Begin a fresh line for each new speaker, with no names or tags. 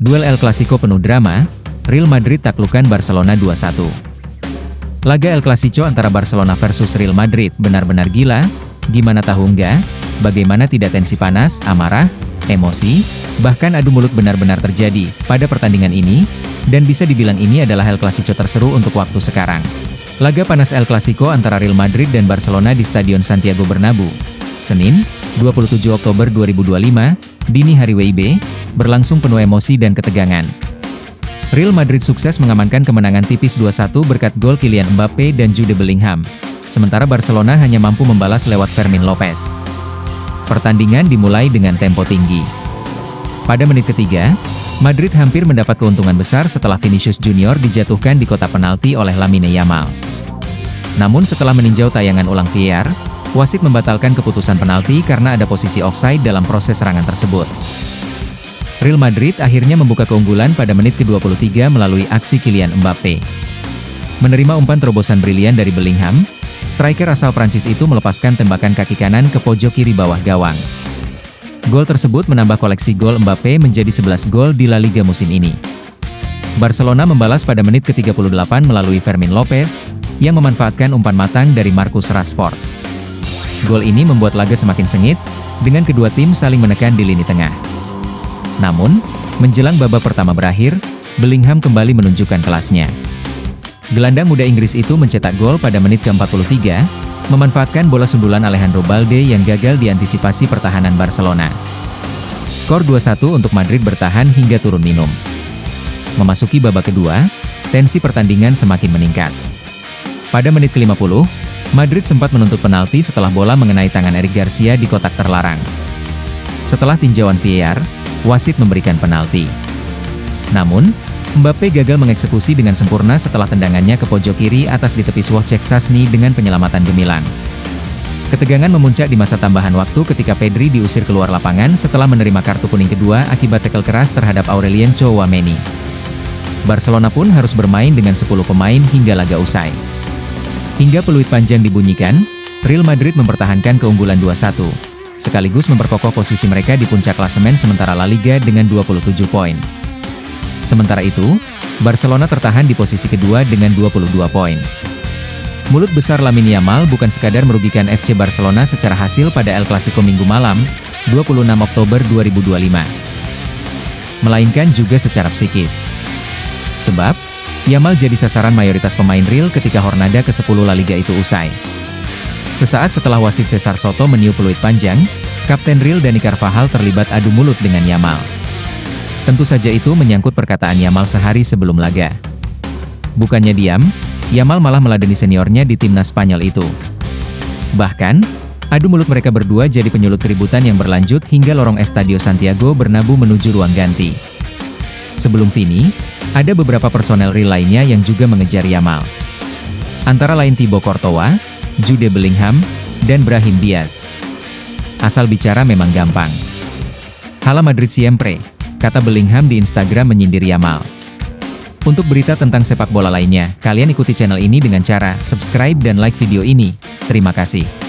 Duel El Clasico penuh drama, Real Madrid taklukkan Barcelona 2-1. Laga El Clasico antara Barcelona versus Real Madrid benar-benar gila, gimana tahu enggak? Bagaimana tidak tensi panas, amarah, emosi, bahkan adu mulut benar-benar terjadi pada pertandingan ini, dan bisa dibilang ini adalah El Clasico terseru untuk waktu sekarang. Laga panas El Clasico antara Real Madrid dan Barcelona di Stadion Santiago Bernabeu, Senin, 27 Oktober 2025, dini hari WIB, berlangsung penuh emosi dan ketegangan. Real Madrid sukses mengamankan kemenangan tipis 2-1 berkat gol Kylian Mbappe dan Jude Bellingham, sementara Barcelona hanya mampu membalas lewat Fermin Lopez. Pertandingan dimulai dengan tempo tinggi. Pada menit ketiga, Madrid hampir mendapat keuntungan besar setelah Vinicius Junior dijatuhkan di kotak penalti oleh Lamine Yamal. Namun setelah meninjau tayangan ulang VAR, wasit membatalkan keputusan penalti karena ada posisi offside dalam proses serangan tersebut. Real Madrid akhirnya membuka keunggulan pada menit ke-23 melalui aksi Kylian Mbappe. Menerima umpan terobosan brilian dari Bellingham, striker asal Prancis itu melepaskan tembakan kaki kanan ke pojok kiri bawah gawang. Gol tersebut menambah koleksi gol Mbappe menjadi 11 gol di La Liga musim ini. Barcelona membalas pada menit ke-38 melalui Fermin Lopez, yang memanfaatkan umpan matang dari Marcus Rashford. Gol ini membuat laga semakin sengit, dengan kedua tim saling menekan di lini tengah. Namun, menjelang babak pertama berakhir, Bellingham kembali menunjukkan kelasnya. Gelandang muda Inggris itu mencetak gol pada menit ke-43, memanfaatkan bola sundulan Alejandro Balde yang gagal diantisipasi pertahanan Barcelona. Skor 2-1 untuk Madrid bertahan hingga turun minum. Memasuki babak kedua, tensi pertandingan semakin meningkat. Pada menit ke-50, Madrid sempat menuntut penalti setelah bola mengenai tangan Eric Garcia di kotak terlarang. Setelah tinjauan VAR, wasit memberikan penalti. Namun, Mbappe gagal mengeksekusi dengan sempurna setelah tendangannya ke pojok kiri atas di tepi Wojciech Szczęsny dengan penyelamatan gemilang. Ketegangan memuncak di masa tambahan waktu ketika Pedri diusir keluar lapangan setelah menerima kartu kuning kedua akibat tackle keras terhadap Aurelien Tchouaméni. Barcelona pun harus bermain dengan 10 pemain hingga laga usai. Hingga peluit panjang dibunyikan, Real Madrid mempertahankan keunggulan 2-1, sekaligus memperkokoh posisi mereka di puncak klasemen sementara La Liga dengan 27 poin. Sementara itu, Barcelona tertahan di posisi kedua dengan 22 poin. Mulut besar Lamine Yamal bukan sekadar merugikan FC Barcelona secara hasil pada El Clasico Minggu malam, 26 Oktober 2025. Melainkan juga secara psikis. Sebab, Yamal jadi sasaran mayoritas pemain Real ketika Hornada ke-10 La Liga itu usai. Sesaat setelah wasit Cesar Soto meniup peluit panjang, Kapten Real Dani Carvajal terlibat adu mulut dengan Yamal. Tentu saja itu menyangkut perkataan Yamal sehari sebelum laga. Bukannya diam, Yamal malah meladeni seniornya di timnas Spanyol itu. Bahkan, adu mulut mereka berdua jadi penyulut keributan yang berlanjut hingga lorong Estadio Santiago Bernabeu menuju ruang ganti. Sebelum Vini, ada beberapa personel Real lainnya yang juga mengejar Yamal. Antara lain Thibaut Courtois, Jude Bellingham, dan Brahim Diaz. Asal bicara memang gampang. "Hala Madrid siempre," kata Bellingham di Instagram menyindir Yamal. Untuk berita tentang sepak bola lainnya, kalian ikuti channel ini dengan cara subscribe dan like video ini. Terima kasih.